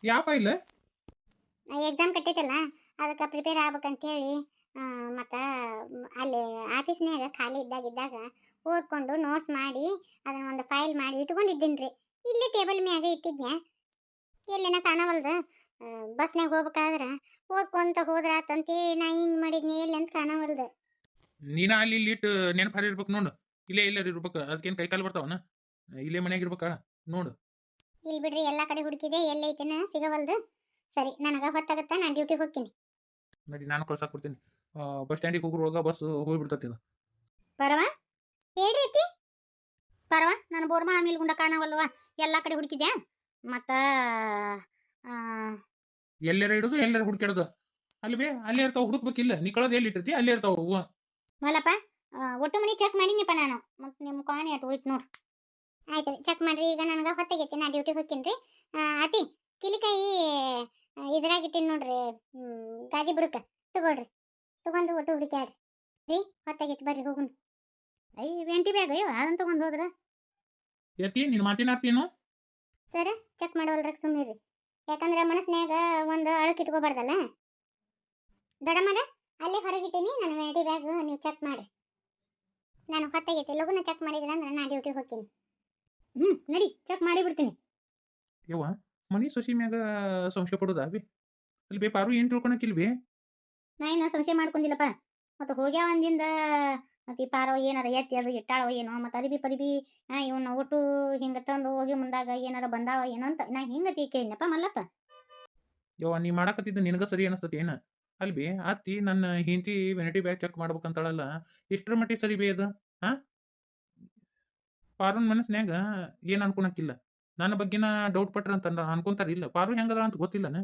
ಯಾವ file? Exam ಕಟ್ಟಿತ್ತಲ್ಲ ಅದಕ್ಕೆ prepare ಆಗ್ಬೇಕಂತೇಳಿ ಮತ್ತು ಅಲ್ಲಿ ಆಫೀಸ್ನಾಗ ಖಾಲಿ ಇದ್ದಾಗ ಓದ್ಕೊಂಡು ನೋಟ್ಸ್ ಮಾಡಿ ಅದನ್ನ ಒಂದು ಫೈಲ್ ಮಾಡಿ ಇಟ್ಕೊಂಡಿದ್ದೀನಿ ರೀ. ಇಲ್ಲೇ ಟೇಬಲ್ ಮ್ಯಾಗ ಇಟ್ಟಿದ್ನ್ಯಾ, ಎಲ್ಲೇನ ಕಾಣವಲ್ದು. ಬಸ್ನಾಗ ಹೋಗ್ಬೇಕಾದ್ರೆ ಓದ್ಕೊಂತ ಹೋದ್ರ ಆತಂತೇಳಿ ನಾ ಹಿಂಗೆ ಮಾಡಿದ್ನಿ, ಎಲ್ಲಿ ಅಂತ ಕಾಣವಲ್ದು. ನೀನ ಅಲ್ಲಿ ಇಲ್ಲಿ ಇಟ್ಟು ನೆನಪು ಇರ್ಬೇಕು ನೋಡು. ಇಲ್ಲೇ ಎಲ್ಲರೂ ಇರ್ಬೇಕು, ಅದಕ್ಕೇನು ಕೈ ಕಾಲು ಬರ್ತಾವನ? ಇಲ್ಲೇ ಮನ್ಯಾಗ ಇರ್ಬೇಕಾ ನೋಡು. ಇಲ್ಲಿ ಬಿಡ್ರಿ, ಎಲ್ಲ ಕಡೆ ಹುಡುಕಿದೆ, ಎಲ್ಲೈತೆನ ಸಿಗವಲ್ದು. ಸರಿ, ನನಗೆ ಹೊತ್ತಾಗತ್ತಾ, ನಾನು ಡ್ಯೂಟಿಗೆ ಹೋಗ್ತೀನಿ. ನಡಿ, ನಾನು ಕಳ್ಸಾಕ್ ಕೊಡ್ತೀನಿ. ಬಸ್ ಸ್ಟ್ಯಾಂಡಿಗೆ ಹೋಗೋವಾಗ ಬಸ್ ಹೋಗ್ಬಿಡ್ತತಿ ಅದು. ಪರವಾ ಹೇಳ್ರಿ ಅತ್ತಿ. ಪರವಾ ನಾನು ಬೋರ್ಮಾ ಆಮೇಲೆ ಗುಂಡ ಕಾಣವಲ್ವ, ಎಲ್ಲ ಕಡೆ ಹುಡುಕಿದ್ಯಾ ಮತ್ತ ಎಲ್ಲರ ಇಡೋದು ಎಲ್ಲರ ಹುಡುಕಾಡೋದು. ಅಲ್ಲಿ ಬೇ ಅಲ್ಲೇ ಇರ್ತಾವ, ಹುಡುಕ್ಬೇಕಿಲ್ಲ. ನೀ ಕಳೋದು ಎಲ್ಲಿ ಇಟ್ಟಿರ್ತಿ ಅಲ್ಲೇ ಇರ್ತಾವ ಹೂವ. ಮಲ್ಲಪ್ಪ, ಒಟ್ಟು ಮನಿ ಚೆಕ್ ಮಾಡೀನಿಪ್ಪ ನಾನು. ಮತ್ತು ನಿಮ್ಮ ಕಾಣಿ ಅಟ್ಟು ಉಳಿತು ನೋಡ್ರಿ. ಆಯ್ತು ರೀ, ಚೆಕ್ ಮಾಡ್ರಿ. ಈಗ ನನಗೆ ಹೊತ್ತಾಗೈತಿ, ನಾ ಡ್ಯೂಟಿಗೆ ಹೋಗ್ತೀನಿ ರೀ. ಅತಿ ಕಿಲಿಕಾಯಿ ಇದ್ರಾಗ ಇಟ್ಟಿನಿ ನೋಡ್ರಿ, ಗಾದಿ ಬುಡಕ್ಕೆ ತಗೊಳ್ರಿ. ತಗೊಂಡು ಒಟ್ಟು ಹುಡುಕ್ಯಾಡ್ರಿ ರೀ. ಹೊತ್ತಾಗೈತಿ, ಬರ್ರಿ ಹೋಗುನು. ವೆಂಟಿ ಬ್ಯಾಗ್ ಅಯ್ಯೋ, ಅದನ್ನ ತಗೊಂಡು ಹೋದ್ರ ಎತ್ತಿ ನಿನ್ ಮಾತಿನ ಅರ್ಥೇನು? Sir, check ಮಾಡವಲ್ರಕ್ಕೆ ಸುಮ್ಮನಿರಿ. ಯಾಕಂದ್ರೆ ಮನಸ್ಸಿನಾಗ ಒಂದು ಅಳಕ್ ಇಟ್ಕೋಬಾರ್ದಲ್ಲ. ದೊಡ್ಡಮ್ಮಗ ಅಲ್ಲೇ ಹೊರಗಿಟ್ಟಿನಿ, ನನ್ನ ವೆಂಟಿ ಬ್ಯಾಗ್ ನೀವು ಚೆಕ್ ಮಾಡ್ರಿ. ನಾನು ಹೊತ್ತಾಗೈತಿ, ಲಗುನ ಚೆಕ್ ಮಾಡಿದ್ರೆ ಅಂದ್ರೆ ನಾ ಡ್ಯೂಟಿಗೆ ಹೋಗ್ತೀನಿ. ನಡಿ, ಚೆಕ್ ಮಾಡಿ ಬಿಡ್ತೀನಿ. ಯವ್ವ, ಮನಿ ಸೊಸಿ ಮ್ಯಾಗ ಸಂಶಯ ಪಡೋದಾ ಬಿ? ಅಲ್ಲಿ ಬೇ ಪಾರು ಏನ್ ತಿಳ್ಕೊಳಕಿಲ್ವಿ? ನಾ ಇನ್ನ ಸಂಶಯ ಮಾಡ್ಕೊಂಡಿಲ್ಲಪ್ಪ. ಮತ್ತು ಹೋಗ್ಯಾವ ಅಂದಿಂದ ಮತ್ತು ಈ ಪಾರೋ ಏನಾರ ಎತ್ತಿ ಅದು ಇಟ್ಟಾಳೋ ಏನೋ, ಮತ್ತು ಅರಿಬಿ ಪರಿಬಿ ಇವನ್ನ ಒಟ್ಟು ಹಿಂಗೆ ತಂದು ಹೋಗಿ ಮುಂದಾಗ ಏನಾರ ಬಂದಾವ ಏನೋ ಅಂತ ನಾ ಹಿಂಗೆ ಕೇಳಿನಪ್ಪ ಮಲ್ಲಪ್ಪ. ಯವ್ವ, ನೀ ಮಾಡಾಕತ್ತಿದ್ದು ನಿನಗ ಸರಿ ಅನಿಸ್ತತಿ ಏನ? ಅಲ್ಲಿ ಬಿ ಅತ್ತಿ ನನ್ನ ಹೆಂಡತಿ ವೆನಿಟಿ ಬ್ಯಾಗ್ ಚೆಕ್ ಮಾಡ್ಬೇಕಂತಾಳಲ್ಲ, ಎಷ್ಟರ ಮಟ್ಟಿಗೆ ಸರಿ ಬೇ ಅದು? ಹಾ, ಪಾರುನ್ ಮನಸ್ನ್ಯಾಗ ಏನ್ ಅನ್ಕೊಳಕಿಲ್ಲ. ನನ್ನ ಬಗ್ಗೆನ ಡೌಟ್ ಪಟ್ರ ಅಂತ ಅನ್ಕೊಂತಾರ. ಇಲ್ಲ, ಪಾರು ಹೆಂಗದ ಅಂತ ಗೊತ್ತಿಲ್ಲನ?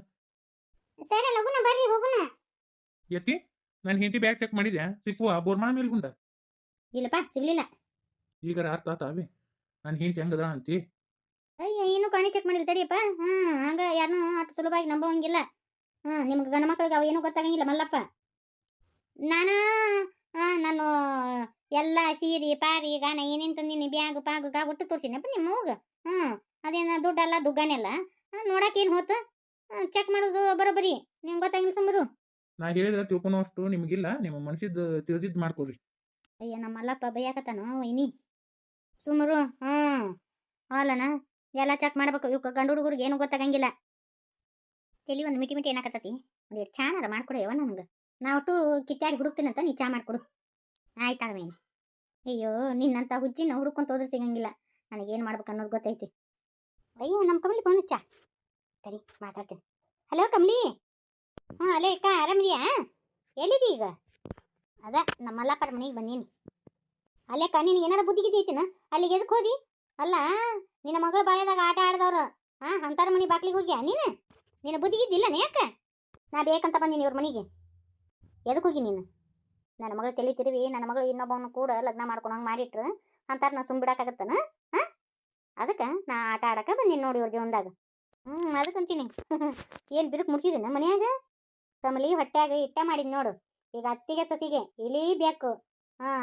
ಸರಿ, ಲಗುನ ಬರ್ರಿ ಹೋಗುನ. ಎತ್ತಿ ನನ್ನ ಹೆಂಡತಿ ಬ್ಯಾಗ್ ಚೆಕ್ ಮಾಡಿದ್ಯಾ? ಸಿಕ್ಕುವ ಬೋರ್ಮಾಳ ಮೇಲ್ಗುಂಡ? ಇಲ್ಲಪ್ಪ, ಸಿಗ್ಲಿಲ್ಲ. ಈಗ ಅರ್ಥ ಆತ ಅವಿ ನನ್ನ ಹೆಂಡತಿ ಹೆಂಗದ ಅಂತಿ? ಅಯ್ಯ, ಇನ್ನೂ ಕಾಣಿ ಚೆಕ್ ಮಾಡಿಲ್ಲ ತಡಿಯಪ್ಪ. ಹಂಗ ಯಾರನ್ನೂ ಅಷ್ಟು ಸುಲಭವಾಗಿ ನಂಬೋಂಗಿಲ್ಲ. ನಿಮ್ಗೆ ಗಂಡ ಮಕ್ಳಿಗೆ ಅವ ಏನೂ ಗೊತ್ತಾಗಂಗಿಲ್ಲ ಮಲ್ಲಪ್ಪ. ನಾನು ಎಲ್ಲ ಸೀರೆ ಪಾರಿ ಗಾನ ಏನೇನು ತಂದೀನಿ, ಬ್ಯಾಗ್ ಪಾಗ ಒಟ್ಟು ತೋರಿಸಿನಪ್ಪ ನಿಮ್ಮ ಹೋಗ. ಅದೇನ ದುಡ್ಡಲ್ಲ ದುಗ್ಗಾನೆಲ್ಲ ನೋಡಕ್ಕೇನು ಹೋತು. ಚೆಕ್ ಮಾಡೋದು ಬರೋಬ್ಬರಿ ನಿಮ್ಗೆ ಗೊತ್ತಾಗಿಲ್ಲ ಸುಮ್ಮರು. ನಾ ಹೇಳಿದ್ರೆ ತಿಳ್ಕೊಳೋಷ್ಟು ನಿಮಗಿಲ್ಲ. ನಿಮ್ಮ ಮನಸ್ಸಿದ್ದು ತಿಳಿದಿದ್ದು ಮಾಡ್ಕೊಡ್ರಿ. ಅಯ್ಯ, ನಮ್ಮ ಮಲ್ಲಪ್ಪ ಬೈಯಾಕತ್ತಾನು ಇನಿ ಸುಮ್ಮರು. ಅಲ್ಲನ ಎಲ್ಲ ಚೆಕ್ ಮಾಡ್ಬೇಕು. ಇವಕ್ಕೆ ಗಂಡು ಹುಡುಗರಿಗೆ ಏನು ಗೊತ್ತಾಗಂಗಿಲ್ಲ. ತಲಿ ಒಂದು ಮಿಟಿ ಏನಾಕತ್ತತಿ. ಒಂದು ಎರಡು ಚಾನಾರ ಮಾಡ್ಕೊಡು ಯಾವ ನನಗೆ. ನಾ ಒಟ್ಟು ಕಿತ್ತಾಡಿ ಹುಡುಕ್ತೀನಂತ ನೀ ಚಾ ಮಾಡ್ಕೊಡು. ಆಯ್ತಾಳವೇನು. ಅಯ್ಯೋ, ನಿನ್ನಂತ ಹುಜ್ಜಿನ ಹುಡುಕೊಂತ ಹೋದ್ರೆ ಸಿಗಂಗಿಲ್ಲ. ನನಗೇನು ಮಾಡ್ಬೇಕು ಅನ್ನೋದು ಗೊತ್ತೈತಿ. ಅಯ್ಯೋ, ನಮ್ಮ ಕಮಲಿ ಫೋನ್ ಹಚ್ಚ. ಸರಿ, ಮಾತಾಡ್ತೀನಿ. ಹಲೋ ಕಮಲಿ. ಅಲೇ ಅಕ್ಕ, ಆರಾಮಿದೆಯಾ? ಎಲ್ಲಿದ್ದೀ ಈಗ? ಅದ ನಮ್ಮ ಮಲ್ಲಪ್ಪರ ಮನೆಗೆ ಬಂದೀನಿ. ಅಲ್ಲೇಕ್ಕ, ನೀನು ಏನಾರ ಬುದ್ಧಿಗಿದ್ದಿ ಐತಿನ? ಅಲ್ಲಿಗೆ ಎದಕ್ಕೆ ಹೋದಿ? ಅಲ್ಲ, ನಿನ್ನ ಮಗಳು ಬಾಳೆದಾಗ ಆಟ ಆಡ್ದವ್ರು ಅಂತಾರ ಮನೆ ಬಾಕ್ಲಿಗೆ ಹೋಗ್ಯಾ ನೀನು? ನಿನ್ನ ಬುದ್ಧಿಗಿದ್ದಿಲ್ಲ ಯಾಕ? ನಾ ಬೇಕಂತ ಬಂದೀನಿ ಇವ್ರ ಮನೆಗೆ. ಎದಕ್ಕೆ ಹೋಗಿ ನೀನು? ನನ್ನ ಮಗಳು ತಲೆ ತಿರುವಿ ನನ್ನ ಮಗಳು ಇನ್ನೊಬ್ಬವನ್ನ ಕೂಡ ಲಗ್ನ ಮಾಡ್ಕೊಂಡಂಗೆ ಮಾಡಿಟ್ರು ಅಂತಾರ. ನಾ ಸುಮ್ಬಿಡಕ್ಕಾಗತ್ತನ? ಅದಕ್ಕೆ ನಾ ಆಟ ಆಡಕ್ಕೆ ಬಂದೀನಿ ನೋಡಿ ಇವ್ರ ಜೀವನದಾಗ. ಅದಕ್ಕಂತೀನಿ. ಏನು ಬಿದಕ್ಕೆ ಮುಡ್ಸಿದಿನ ಮನ್ಯಾಗ? ಕಮಲಿ ಹೊಟ್ಯಾಗ ಇಟ್ಟ ಮಾಡಿದ್ ನೋಡು. ಈಗ ಅತ್ತಿಗೆ ಸೊಸಿಗೆ ಇಲಿ ಬೇಕು.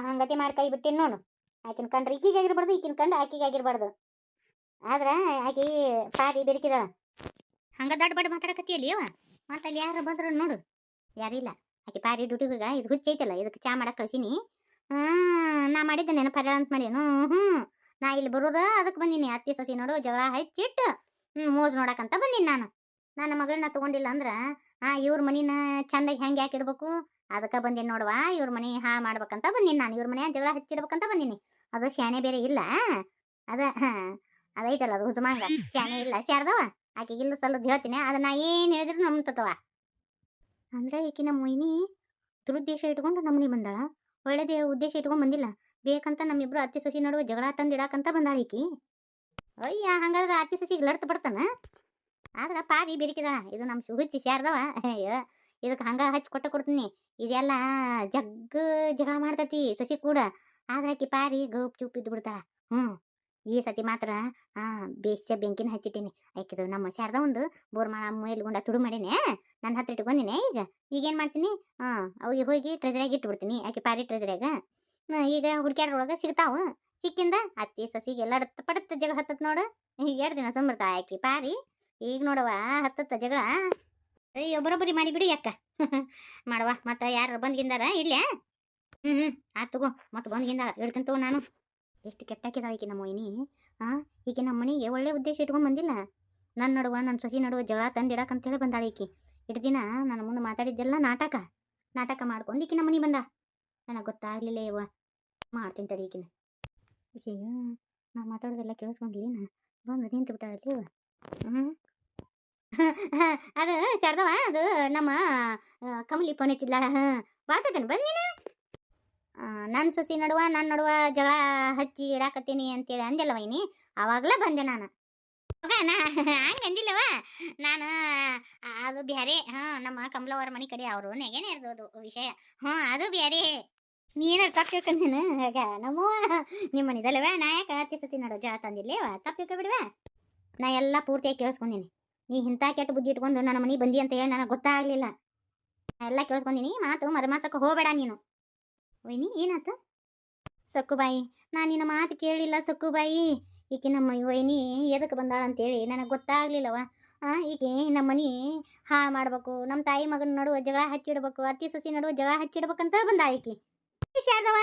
ಹಂಗತಿ ಮಾಡಿ ಕೈ ಬಿಟ್ಟಿನಿ ನೋಡು. ಆಕಿನ ಕಂಡ್ರೆ ಈಕಿಗೆ ಆಗಿರ್ಬಾರ್ದು, ಈಕಿನ ಕಂಡು ಆಕಿಗೆ ಆಗಿರ್ಬಾರ್ದು. ಆದ್ರೆ ಆಕಿ ಪಾರಿ ಬೆರಕಿದಾಳ. ಹಂಗ ದೊಡ್ಡ ಬಡ್ ಮಾತಾಡಕತ್ತಿಯಲ್ಲಿ ಅವ. ಮತ್ತೆ ಅಲ್ಲಿ ಯಾರು ಬಂದ್ರು ನೋಡು. ಯಾರಿಲ್ಲ. ಆಕಿ ಪಾರಿ ಡ್ಯೂಟಿಗೆ ಇದು ಹುಚ್ಚೈತಲ್ಲ, ಇದಕ್ಕೆ ಚಾ ಮಾಡಕ್ಕೆ ಕಳ್ಸೀನಿ. ನಾ ಮಾಡಿದ್ದೆ ನೆನಪರ ಅಂತ ಮಾಡೇನು. ನಾ ಇಲ್ಲಿ ಬರೋದ ಅದಕ್ಕೆ ಬಂದೀನಿ. ಅತ್ತಿ ಸೊಸಿ ನೋಡು ಜಗಳ ಹಚ್ಚಿಟ್ಟು ಮೋಜ್ ನೋಡಕ್ಕಂತ ಬಂದೀನಿ ನಾನು. ನನ್ನ ಮಗಳನ್ನ ತಗೊಂಡಿಲ್ಲ ಅಂದ್ರೆ ಇವ್ರ ಮನಿನ ಚಂದಾಗಿ ಹೆಂಗೆ ಯಾಕೆ ಇಡ್ಬೇಕು ಅದಕ್ಕೆ ಬಂದೀನಿ ನೋಡುವ. ಇವ್ರ ಮನೆ ಮಾಡ್ಬೇಕಂತ ಬಂದೀನಿ ನಾನು. ಇವ್ರ ಮನೆ ಜಗಳ ಹಚ್ಚಿಡ್ಬೇಕಂತ ಬಂದೀನಿ. ಅದು ಶಾಣೆ ಬೇರೆ ಇಲ್ಲ. ಅದೈತಲ್ಲ ಅದು ಹುಜಮಾಂಗ ಶಾಣೆ ಇಲ್ಲ ಶಾರದವ. ಆಕೆಗೆ ಇಲ್ಲ ಸಲ್ಲದ್ ಹೇಳ್ತೀನಿ. ಅದನ್ನ ಏನು ಹೇಳಿದ್ರು ನಂಬ್ತವ. ಅಂದ್ರೆ ಈಕಿ ನಮ್ಮ ಮೊಯ್ನಿ ದುರುದ್ದೇಶ ಇಟ್ಕೊಂಡು ನಮ್ಮನಿ ಬಂದಾಳ. ಒಳ್ಳೆದೇ ಉದ್ದೇಶ ಇಟ್ಕೊಂಡು ಬಂದಿಲ್ಲ. ಬೇಕಂತ ನಮ್ಮಿಬ್ರು ಅತ್ತಿ ಸೊಸಿ ನಡುವೆ ಜಗಳ ತಂದಿಡಾಕಂತ ಬಂದಾಳ ಈಕಿ. ಅಯ್ಯ, ಹಂಗಾದ್ರೆ ಅತ್ತಿ ಸೊಸಿಗೆ ಲಡ್ತ ಬರ್ತಾನ. ಆದ್ರೆ ಪಾರಿ ಬೆರಿಕಿದಾಳ. ಇದು ನಮ್ಮ ಹುಚ್ಚಿ ಶಾರದವ. ಅಯ್ಯ, ಇದಕ್ಕೆ ಹಂಗ ಹಚ್ಚಿ ಕೊಡ್ತೀನಿ. ಇದೆಲ್ಲ ಜಗ್ಗ ಜಗಳ ಮಾಡ್ತತಿ ಸೊಸಿ ಕೂಡ. ಆದ್ರೆ ಆಕಿ ಪಾರಿ ಗಪ್ ಚೂಪ್ ಇದ್ದು ಬಿಡ್ತಾಳ. ಈ ಸತಿ ಮಾತ್ರ ಬೇಸ್ಯ ಬೆಂಕಿನ ಹಚ್ಚಿಟ್ಟೀನಿ. ಆಕಿದು ನಮ್ಮ ಶಾರದ ಒಂದು ಬೋರ್ಮಾಳ ಮೇಲ್ಗುಂಡ ತುಡು ಮಾಡೀನಿ. ನನ್ನ ಹತ್ರ ಇಟ್ಕೊಂದಿನಿ. ಈಗೇನು ಮಾಡ್ತೀನಿ, ಅವಿಗೆ ಹೋಗಿ ಟ್ರೆಜರಿಯಾಗಿ ಇಟ್ಬಿಡ್ತೀನಿ. ಆಕೆ ಪಾರಿ ಟ್ರೆಜರಿಯಾಗ ಈಗ ಹುಡ್ಕ್ಯಾಡ್ರೊಳಗೆ ಸಿಗ್ತಾವ. ಸಿಕ್ಕಿಂದ ಅತ್ತಿ ಸೊಸಿಗೆ ಎಲ್ಲ ಪಡತ್ತ ಜಗಳ ಹತ್ತತ್ ನೋಡು. 2 ದಿನ ಸುಮ್ಬಿಡ್ತಾಳ ಆಕಿ ಪಾರಿ. ಈಗ ನೋಡವ ಹತ್ತತ್ತ ಜಗಳ. ಅಯ್ಯೋ ಬರೋಬ್ಬರಿ ಮಾಡಿ ಬಿಡಿ ಅಕ್ಕ. ಮಾಡವ ಮತ್ತ ಯಾರು ಬಂದ್ಗಿಂದಾರ ಇಡ್ಲ್ಯಾ. ಆತ್ ತಗೋ ಮತ್ತೆ ಬಂದ್ಗಿಂದಾಳ ಇಡ್ತೀನಿ ತಗೋ ನಾನು. ಎಷ್ಟು ಕೆಟ್ಟಾಕಿದಾಳ ಈಕಿ ನಮ್ಮ ವೈನಿ. ಆ ಈಕಿ ನಮ್ಮ ಮನೆಗೆ ಒಳ್ಳೆ ಉದ್ದೇಶ ಇಟ್ಕೊಂಡ್ ಬಂದಿಲ್ಲ. ನನ್ನ ನಡುವ ನನ್ನ ಸೊಸಿ ನಡುವ ಜಗಳ ತಂದಿಡಕಂತೇಳಿ ಬಂದಾಳ ಈಕಿ. ಇಟ್ಟು ದಿನ ನನ್ನ ಮುಂದೆ ಮಾತಾಡಿದ್ದೆಲ್ಲ ನಾಟಕ ನಾಟಕ ಮಾಡ್ಕೊಂಡು ಈಕಿ ನಮ್ಮ ಮನೆ ಬಂದ. ನನಗೆ ಗೊತ್ತಾಗ್ಲಿಲ್ಲ ಇವ. ಮಾಡ್ತೀನಿ ತಡಿ ಈಕಿನ. ಈಕೆ ನಾ ಮಾತಾಡೋದೆಲ್ಲ ಕೇಳಿಸ್ಕೊಂಡ್ಲೇನ ಬಂದು ನಿಂತು ಬಿಟ್ಟಾಳಲ್ಲಿ ಇವ. ಹ್ಞೂ ಅದು ಶಾರದವ ಅದು ನಮ್ಮ ಕಮಲಿ ಫೋನ್ ಹಚ್ಚಿದ್ಲಾಳ. ಬಾತತನ ಬಂದ್ ನೀನು. ನನ್ನ ಸೊಸಿ ನನ್ನ ನಡುವ ಜಗಳ ಹಚ್ಚಿ ಇಡಾಕತ್ತೀನಿ ಅಂತೇಳಿ ಅಂದೆಲ್ಲ ವೈನಿ. ಅವಾಗಲೇ ಬಂದೆ ನಾನು. ಹೋಗ ನಾ ಹಂಗೆ ಅಂದಿಲ್ಲವ ನಾನು. ಅದು ಬ್ಯಾರೆ. ನಮ್ಮ ಕಮಲವ್ರ ಮನೆ ಕಡೆ ಅವರು ನೆಗೆನೇ ಇರ್ದೋದು ವಿಷಯ. ಅದು ಬ್ಯಾರೆ. ನೀನಾರು ತಪ್ಪು ತಿಳ್ಕೊಂಡೇನು ಆಗ ನಮ್ಮವ್ವ ನಿಮ್ಮ ಮನಿದಲ್ಲವ ನಾ ಯಾಕೆ ಅತ್ತಿ ಸೊಸಿ ನಡುವ ಜಗಳ ತಂದಿರ್ಲೇವ ತಪ್ಪು ತಿಳ್ಕೊಬಿಡುವ. ನಾ ಎಲ್ಲ ಪೂರ್ತಿಯಾಗಿ ಕೇಳಿಸ್ಕೊಂಡಿನಿ. ನೀ ಇಂಥ ಕೆಟ್ಟ ಬುದ್ಧಿ ಇಟ್ಕೊಂಡು ನನ್ನ ಮನೆ ಬಂದಿ ಅಂತ ಹೇಳಿ ನನಗೆ ಗೊತ್ತಾಗಲಿಲ್ಲ. ನಾ ಎಲ್ಲ ಕೇಳಿಸ್ಕೊಂಡಿನಿ. ಮಾತು ಮರಮಾಚಕ್ಕೆ ಹೋಗಬೇಡ ನೀನು. ವೈನಿ ಏನಾತ ಸಕ್ಕುಬಾಯಿ. ನಾನು ನಿನ್ನ ಮಾತು ಕೇಳಿಲ್ಲ ಸಕ್ಕುಬಾಯಿ. ಈಕೆ ನಮ್ಮ ವೈನಿ ಎದಕ್ಕೆ ಬಂದಾಳ ಅಂತೇಳಿ ನನಗೆ ಗೊತ್ತಾಗ್ಲಿಲ್ಲವ. ಈಕೆ ನಮ್ಮ ಮನೆ ಹಾಳು ಮಾಡ್ಬೇಕು, ನಮ್ಮ ತಾಯಿ ಮಗನ ನಡುವ ಜಗಳ ಹಚ್ಚಿಡ್ಬೇಕು, ಅತ್ತಿ ಸೊಸಿ ನಡುವ ಜಗಳ ಹಚ್ಚಿಡ್ಬೇಕಂತ ಬಂದಾಳ ಈಕಿ. ಶಾರದವ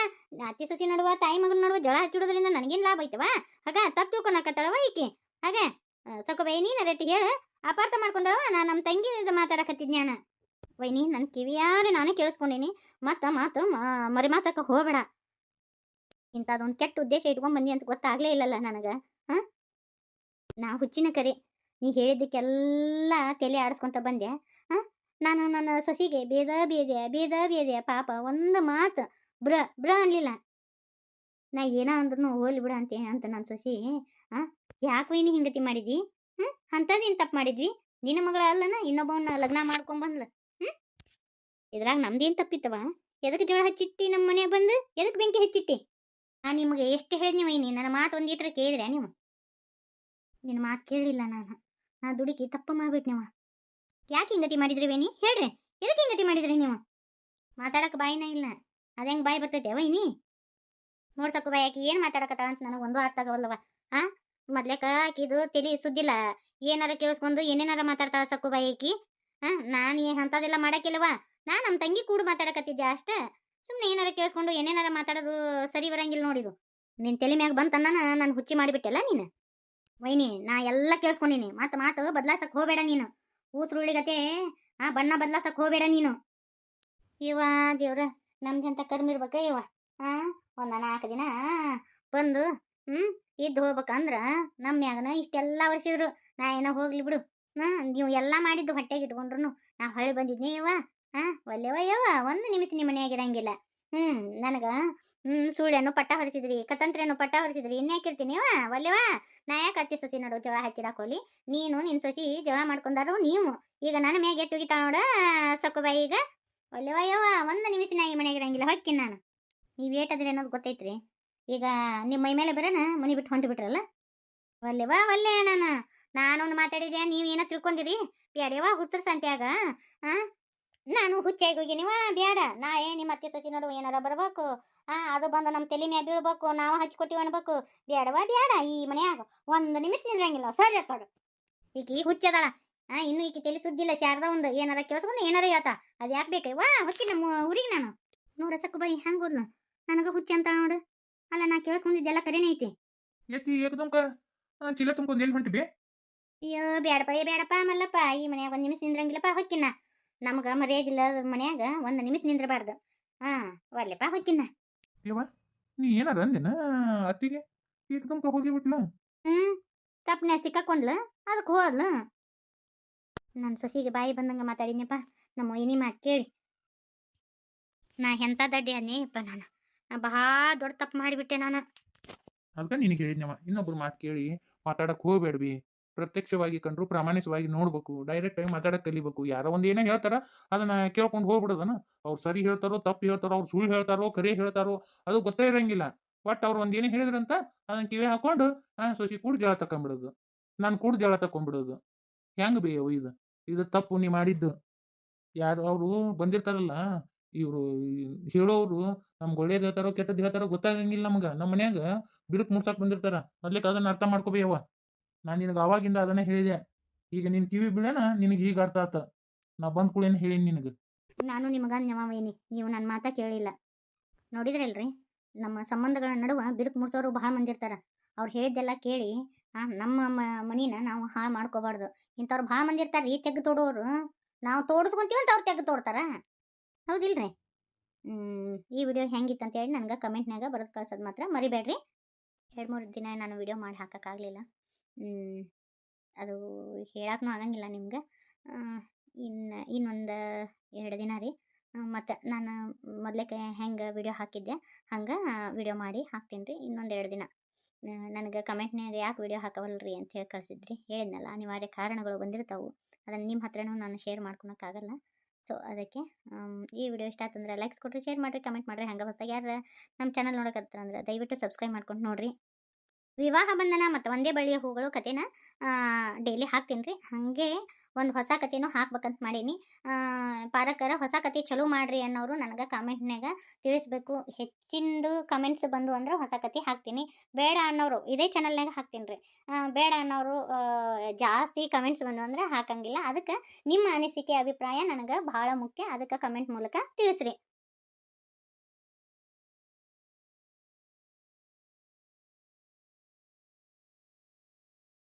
ಅತ್ತಿ ಸೊಸಿ ನಡುವ ತಾಯಿ ಮಗನ ನಡುವ ಜಗಳ ಹಚ್ಚಿಡೋದ್ರಿಂದ ನನಗೇನು ಲಾಭ ಐತವ? ಆಗ ತಪ್ಪು ತಿಳ್ಕೊಳಕತ್ತಾಳವ ಈಕಿ. ಹಾಗೆ ಸಕ್ಕುಬಾಯಿ ನೀನು ರೆಟ್ಟಿ ಹೇಳು. ಅಪಾರ್ಥ ಮಾಡ್ಕೊಂಡಳವ. ನಾನು ನಮ್ಮ ತಂಗಿ ಮಾತಾಡಕತ್ತಿದ್ನ್ಯಾನ. ವೈನಿ ನನ್ನ ಕಿವಿಯಾರೆ ನಾನೇ ಕೇಳಿಸ್ಕೊಂಡೀನಿ. ಮಾತು ಮರಿಮಾಚಕ್ಕೆ ಹೋಗಬೇಡ. ಇಂಥದ್ದೊಂದು ಕೆಟ್ಟ ಉದ್ದೇಶ ಇಟ್ಕೊಂಡ್ ಬಂದಿ ಅಂತ ಗೊತ್ತಾಗ್ಲೇ ಇಲ್ಲಲ್ಲ ನನಗೆ. ನಾ ಹುಚ್ಚಿನ ಕರೆ. ನೀ ಹೇಳಿದ್ದಕ್ಕೆಲ್ಲ ತಲೆ ಆಡಿಸ್ಕೊಂತ ಬಂದೆ. ನಾನು ನನ್ನ ಸೊಸಿಗೆ ಬೇದ ಪಾಪ ಒಂದು ಮಾತು ಬ್ರ ಅನ್ಲಿಲ್ಲ. ನಾ ಏನೋ ಅಂದ್ರೂ ಹೋಲಿ ಬಿಡ ಅಂತ ನನ್ನ ಸೊಸಿ. ಯಾಕೆ ವೈನಿ ಹಿಂಗತಿ ಮಾಡಿದ್ವಿ? ಅಂಥದ್ದೇನು ತಪ್ಪು ಮಾಡಿದ್ವಿ? ನಿನ್ನ ಮಗಳ ಅಲ್ಲನ ಇನ್ನೊಬ್ಬವನ್ನ ಲಗ್ನ ಮಾಡ್ಕೊಂಡ್ ಇದ್ರಾಗ ನಮ್ದೇನು ತಪ್ಪಿತ್ತವ? ಎದಕ್ಕೆ ಜಗಳ ಹಚ್ಚಿಟ್ಟಿ ನಮ್ಮ ಮನೆಯಾಗ ಬಂದು? ಎದಕ್ಕೆ ಬೆಂಕಿ ಹಚ್ಚಿಟ್ಟಿ? ನಾನು ನಿಮಗೆ ಎಷ್ಟು ಹೇಳಿದ್ನಿ ವೈನಿ, ನನ್ನ ಮಾತು ಒಂದೀಟ್ರೆ ಕೇಳಿದ್ರೆ ನೀವು? ನಿನ್ನ ಮಾತು ಕೇಳಲಿಲ್ಲ ನಾನು. ನಾ ದುಡುಕಿ ತಪ್ಪು ಮಾಡ್ಬಿಟ್ಟು ನೀವು. ಯಾಕೆ ಹಿಂಗತಿ ಮಾಡಿದ್ರಿ ವೈನಿ ಹೇಳ್ರಿ? ಎದಕ್ಕೆ ಹಿಂಗತಿ ಮಾಡಿದ್ರಿ ನೀವು? ಮಾತಾಡಕ್ಕೆ ಬಾಯಿನ ಇಲ್ಲ. ಅದು ಹೆಂಗೆ ಬಾಯಿ ಬರ್ತೈತೆ ವೈನಿ? ನೋಡ್ಸಕ್ಕು ಬಾಯಿ ಆಕಿ ಏನು ಮಾತಾಡಕತ್ತಾಳ ಅಂತ ನನಗೆ ಒಂದು ಅರ್ಥ ಆಗವಲ್ಲವ. ಮೊದ್ಲೇಕ ಆಕಿದು ತಲೆ ಸುದ್ದಿಲ್ಲ. ಏನಾರ ಕೇಳಿಸ್ಕೊಂಡು ಏನೇನಾರ ಮಾತಾಡ್ತಾಳ ಸಕ್ಕು ಬಾಯಿ ಆಕಿ. ನಾನು ಅಂಥದ್ದೆಲ್ಲ ಮಾಡೋಕ್ಕಿಲ್ಲವ. ನಾನು ನಮ್ಮ ತಂಗಿ ಕೂಡ ಮಾತಾಡಕತ್ತಿದ್ದೆ ಅಷ್ಟೇ. ಸುಮ್ಮನೆ ಏನಾರ ಕೇಳಿಸ್ಕೊಂಡು ಏನೇನಾರ ಮಾತಾಡೋದು ಸರಿ ಬರಂಗಿಲ್ಲ ನೋಡಿದು. ನಿನ್ನ ತಲೆ ಮ್ಯಾಗ ಬಂತನ್ನ ನಾನು ಹುಚ್ಚಿ ಮಾಡಿಬಿಟ್ಟೆಲ್ಲ ನೀನು. ವೈನಿ ನಾ ಎಲ್ಲ ಕೇಳಿಸ್ಕೊಂಡಿನಿ. ಮಾತು ಬದಲಾಸಕ್ಕೆ ಹೋಗಬೇಡ ನೀನು. ಊಸುರುಳಿಗತೆ ಬಣ್ಣ ಬದಲಾಸಕ್ಕೆ ಹೋಗಬೇಡ ನೀನು. ಇವ ದೇವ್ರ ನಮ್ದಂತ ಕರ್ಮ ಇರ್ಬೇಕ ಇವ. ಒಂದು 4 ದಿನ ಬಂದು ಇದ್ದು ಹೋಗ್ಬೇಕಂದ್ರ ನಮ್ಮ ಮ್ಯಾಗನ ಇಷ್ಟೆಲ್ಲ ವರ್ಷಿದ್ರು. ನಾ ಏನೋ ಹೋಗ್ಲಿ ಬಿಡು. ನೀವು ಎಲ್ಲ ಮಾಡಿದ್ದು ಹೊಟ್ಟೆಗೆ ಇಟ್ಕೊಂಡ್ರು ನಾ ಹೊಳೆ ಬಂದಿದ್ನಿ ಇವ. ಒಲ್ಲೆವ ಯವ್ವ ಒಂದು ನಿಮಿಷ ನಿಮ್ಮ ಮನೆಯಾಗಿರಂಗಿಲ್ಲ. ನನಗೆ ಸುಳ್ಳೆನ್ನು ಪಟ್ಟ ಹೊರಿಸಿದ್ರಿ, ಕತಂತ್ರೇನು ಪಟ್ಟ ಹೊರಿಸಿದ್ರಿ. ಇನ್ಯಾಕಿರ್ತೀನಿ ಇವ ಒಲ್ಲೆವ. ನಾ ಯಾಕೆ ಅತ್ತಿ ಸೊಸಿ ನಡು ಜಗಳ ಹಚ್ಚಿಡಾಕೋಲಿ? ನೀನು ನಿನ್ನ ಸೊಸಿ ಜಗಳ ಮಾಡ್ಕೊಂಡಾರು ನೀವು. ಈಗ ನನ್ನ ಮ್ಯಾಗ ಎಟ್ಟು ಹೋಗಿತಾಳ ನೋಡ ಸಕ್ಕುಬಾಯಿ. ಈಗ ಒಲ್ಲೆವ ಯವ್ವ ಒಂದು ನಿಮಿಷ ನಾ ಈ ಮನೆಯಾಗಿರಂಗಿಲ್ಲ ಹೊಕ್ಕಿನ ನಾನು. ನೀವು ಏಟದ್ರಿ ಅನ್ನೋದು ಗೊತ್ತೈತ್ರಿ. ಈಗ ನಿಮ್ಮ ಮೈ ಮೇಲೆ ಬರೋಣ ಮನೆ ಬಿಟ್ಟು ಹೊಂಟು ಬಿಟ್ರಲ್ಲ. ಒಲ್ಲೆ ನಾನೊಂದು ಮಾತಾಡಿದೆ ನೀವು ಏನೋ ತಿಳ್ಕೊಂಡಿರಿ. ಬ್ಯಾಡ್ಯವ ಹುಚ್ಚರ ಸಂತ್ಯಾಗ ನಾನು ಹುಚ್ಚಾಗಿ ಹೋಗಿನಿವ. ಬ್ಯಾಡ ನಾ ನಿಮ್ಮ ಅತ್ತೆ ಸೊಸಿ ನಡುವೆ ಏನಾರ ಬರ್ಬೇಕು. ಅದು ಬಂದು ನಮ್ಮ ತಲೆ ಮ್ಯಾಗ ಬೀಳ್ಬೇಕು. ನಾವು ಹಚ್ಕೊಟ್ಟಿವಿ ಅನ್ಬೇಕು. ಬ್ಯಾಡವಾ ಬ್ಯಾಡ. ಈ ಮನ್ಯಾಗ ಒಂದು ನಿಮಿಷ ನಿಂದ್ರಂಗಿಲ್ಲ. ಸರಿ ಅತ್ತಾಗ ಈಕಿ ಹುಚ್ಚದಾಳ. ಇನ್ನು ಈಕಿ ತಲೆ ಸುದ್ದಿಲ್ಲ. ಶಾರದ ಒಂದು ಏನಾರ ಕೇಳಿಸ್ಕೊಂಡು ಏನಾರ ಹೇಳ್ತಾ. ಅದು ಯಾಕೆ ಬೇಕೈವ ಹೊಕ್ಕಿ ನಮ್ಮ ಊರಿಗೆ ನಾನು. ನೋಡ ಸಕ್ಕುಬಾಯಿ ಹೆಂಗೆ ಹೋದ್ಲು ನನಗೆ ಹುಚ್ಚಿ ಅಂತ ನೋಡು. ಅಲ್ಲ ನಾ ಕೇಳಿಸ್ಕೊಂಡಿದ್ದೆಲ್ಲ ಕರೆನೇ ಐತಿ. ಎತ್ತಿ ಏಕದೊಂಕ ಚೀಲ ತುಂಬ್ಕೊಂಡು ಎಲ್ಲಿ ಹೊಂಟಿಬಿ? ಅಯ್ಯೋ ಬೇಡಪ್ಪ ಮಲ್ಲಪ್ಪ. ಈ ಮನ್ಯಾಗ ಒಂದು ನಿಮಿಷ ನಿಂದ್ರಂಗಿಲ್ಲಪ್ಪ ಹೊಕ್ಕಿನ. ನಮ್ಗೆ ಮರ್ಯಾದಿಲ್ಲ ಮನ್ಯಾಗ ಒಂದು ನಿಮಿಷ ನಿಂದ್ರಬಾರ್ದು. ಒಲ್ಲೆಪ್ಪ ಹೊಕ್ಕಿನ. ಯವ್ವ ನೀ ಏನಾರ ಅಂದೇನ ಅತ್ತಿಗೆ? ಏಕದೊಂಕ ಹೋಗಿಬಿಟ್ಲ. ತಪ್ಪನೆ ಸಿಕ್ಕಾಕೊಂಡ್ಲು ಅದಕ್ಕೆ ಹೋದ್ಲು. ನನ್ನ ಸೊಸಿಗೆ ಬಾಯಿ ಬಂದಂಗೆ ಮಾತಾಡಿದ್ನಪ್ಪ. ನಮ್ಮ ವೈನಿ ಮಾತು ಕೇಳಿ ನಾ ಎಂಥ ದಡ್ಡಿ ಅನ್ನೇಪ್ಪ. ನಾ ಬಹಳ ದೊಡ್ಡ ತಪ್ಪು ಮಾಡಿಬಿಟ್ಟೆ ನಾನು. ಅದಕ್ಕೆ ನಿನಗೆ ಹೇಳಿದ್ನವ ಇನ್ನೊಬ್ರು ಮಾತು ಕೇಳಿ ಮಾತಾಡಕ್ಕೆ ಹೋಗ್ಬೇಡ್ವಿ. ಪ್ರತ್ಯಕ್ಷವಾಗಿ ಕಂಡ್ರು ಪ್ರಾಮಾಣಿಕವಾಗಿ ನೋಡ್ಬೇಕು. ಡೈರೆಕ್ಟ್ ಆಗಿ ಮಾತಾಡಕ್ಕೆ ಕಲಿಬೇಕು. ಯಾರೋ ಒಂದು ಏನೋ ಹೇಳ್ತಾರ ಅದನ್ನ ಕೇಳ್ಕೊಂಡು ಹೋಗ್ಬಿಡೋದನ. ಅವ್ರು ಸರಿ ಹೇಳ್ತಾರೋ ತಪ್ಪು ಹೇಳ್ತಾರೋ, ಅವ್ರು ಸುಳ್ಳು ಹೇಳ್ತಾರೋ ಕರೆ ಹೇಳ್ತಾರೋ ಅದು ಗೊತ್ತೇ ಇರಂಗಿಲ್ಲ. ಬಟ್ ಅವ್ರು ಒಂದು ಏನೋ ಹೇಳಿದ್ರಂತ ಅದನ್ನ ಕಿವಿ ಹಾಕೊಂಡು ಸೊಸಿ ಕೂಡ ಜಗಳ ತಕೊಂಡ್ಬಿಡೋದು. ನಾನು ಕೂಡ ಜಗಳ ತಕೊಂಡ್ಬಿಡೋದು. ಹೆಂಗೆ ಬೇಯವು ಇದು ತಪ್ಪು ನೀ ಮಾಡಿದ್ದು. ಯಾರು ಅವರು ಬಂದಿರ್ತಾರಲ್ಲ ಇವರು ಹೇಳೋರು ನಮ್ಗೆ ಒಳ್ಳೇದು ಹೇಳ್ತಾರೋ ಕೆಟ್ಟದ್ದು ಹೇಳ್ತಾರೋ ಗೊತ್ತಾಗಂಗಿಲ್ಲ ನಮ್ಗೆ. ನಮ್ಮ ಮನ್ಯಾಗ ಬಿಡುಕ್ ಮುಡ್ಸಕ್ಕೆ ಬಂದಿರ್ತಾರ. ಮೊದ್ಲಿಕ್ಕೆ ಅದನ್ನ ಅರ್ಥ ಮಾಡ್ಕೋಬೇಯವ್ವ. ನಾನು ನಿನಗೆ ಅವಾಗಿಂದ ಅದನ್ನೇ ಹೇಳಿದೆ. ಈಗ ನಿನ್ ಕಿವಿ ಬಿಡೋಣ ನಿನಗೆ ಈಗ ಅರ್ಥ ಆತ. ನಾ ಬಂದ್ ಕೂಡೇನು ಹೇಳೀನಿ ನಿನಗೆ. ನಾನು ನಿಮಗ ವೈನಿ ನೀವು ನನ್ನ ಮಾತಾ ಕೇಳಿಲ್ಲ. ನೋಡಿದ್ರಲ್ರಿ, ನಮ್ಮ ಸಂಬಂಧಗಳ ನಡುವ ಬಿರುಕು ಮುಡ್ಸೋರು ಬಹಳ ಮಂದಿ ಇರ್ತಾರ. ಅವ್ರು ಹೇಳಿದ್ದೆಲ್ಲ ಕೇಳಿ ನಮ್ಮ ಮನಿನ ನಾವು ಹಾಳು ಮಾಡ್ಕೋಬಾರ್ದು. ಇಂಥವ್ರು ಭಾಳ ಮಂದಿ ಇರ್ತಾರ್ರಿ ತೆಗ್ದು ತೋಡೋರು. ನಾವು ತೋಡಿಸ್ಕೊಂತೀವಂತ ಅವ್ರು ತೆಗ್ದು ತೋಡ್ತಾರ. ಹೌದಿಲ್ರಿ? ಈ ವಿಡಿಯೋ ಹೆಂಗಿತ್ತು ಅಂತೇಳಿ ನನಗೆ ಕಮೆಂಟ್ನಾಗ ಬರೆದು ಕಳ್ಸೋದು ಮಾತ್ರ ಮರಿಬೇಡ್ರಿ. 2-3 ದಿನ ನಾನು ವಿಡಿಯೋ ಮಾಡಿ ಹಾಕೋಕ್ಕಾಗಲಿಲ್ಲ. ಅದು ಹೇಳಕ್ಕೂ ಆಗಂಗಿಲ್ಲ ನಿಮ್ಗೆ. ಇನ್ನೊಂದು 2 ದಿನ ರೀ. ಮತ್ತು ನಾನು ಮೊದಲೇಕೆ ಹೆಂಗೆ ವಿಡಿಯೋ ಹಾಕಿದ್ದೆ ಹಂಗೆ ವಿಡಿಯೋ ಮಾಡಿ ಹಾಕ್ತೀನಿ ರೀ. ಇನ್ನೊಂದು 2 ದಿನ ನನಗೆ ಕಮೆಂಟ್ನಾಗ ಯಾಕೆ ವಿಡಿಯೋ ಹಾಕವಲ್ರಿ ಅಂತ ಹೇಳಿ ಕಳಿಸಿದ್ರಿ. ಹೇಳಿದ್ನಲ್ಲ, ಅನಿವಾರ್ಯ ಕಾರಣಗಳು ಬಂದಿರ್ತಾವೆ. ಅದನ್ನು ನಿಮ್ಮ ಹತ್ರನೂ ನಾನು ಶೇರ್ ಮಾಡ್ಕೊಳಕ್ಕಾಗಲ್ಲ. ಸೊ ಅದಕ್ಕೆ ಈ ವಿಡಿಯೋ ಇಷ್ಟ ಆತಂದ್ರೆ ಲೈಕ್ಸ್ ಕೊಟ್ಟರೆ, ಶೇರ್ ಮಾಡಿರಿ, ಕಮೆಂಟ್ ಮಾಡಿರಿ. ಹಂಗೆ ಹೊಸದಾಗಿ ಯಾರು ನಮ್ಮ ಚಾನಲ್ ನೋಡಕತ್ತಾರಂದ್ರೆ ದಯವಿಟ್ಟು ಸಬ್ಸ್ಕ್ರೈಬ್ ಮಾಡ್ಕೊಂಡು ನೋಡಿರಿ. ವಿವಾಹ ಬಂಧನ ಮತ್ತು ಒಂದೇ ಬಳ್ಳಿಯ ಹೂಗಳು ಕಥೆನ ಡೈಲಿ ಹಾಕ್ತೀನಿ ರೀ. ಹಾಗೆ ಒಂದು ಹೊಸ ಕಥೆನೂ ಹಾಕ್ಬೇಕಂತ ಮಾಡೀನಿ. ಪಾರಕರ ಹೊಸ ಕಥೆ ಚಲೋ ಮಾಡಿರಿ ಅನ್ನೋರು ನನಗೆ ಕಾಮೆಂಟ್ನಾಗ ತಿಳಿಸ್ಬೇಕು. ಹೆಚ್ಚಿಂದು ಕಮೆಂಟ್ಸ್ ಬಂದು ಅಂದ್ರೆ ಹೊಸ ಕಥೆ ಹಾಕ್ತೀನಿ. ಬೇಡ ಅನ್ನೋರು ಇದೇ ಚಾನಲ್ನಾಗ ಹಾಕ್ತೀನಿ ರೀ. ಬೇಡ ಅನ್ನೋರು ಜಾಸ್ತಿ ಕಮೆಂಟ್ಸ್ ಬಂದು ಅಂದ್ರೆ ಹಾಕಂಗಿಲ್ಲ. ಅದಕ್ಕೆ ನಿಮ್ಮ ಅನಿಸಿಕೆ ಅಭಿಪ್ರಾಯ ನನಗೆ ಭಾಳ ಮುಖ್ಯ. ಅದಕ್ಕೆ ಕಮೆಂಟ್ ಮೂಲಕ ತಿಳಿಸ್ರಿ.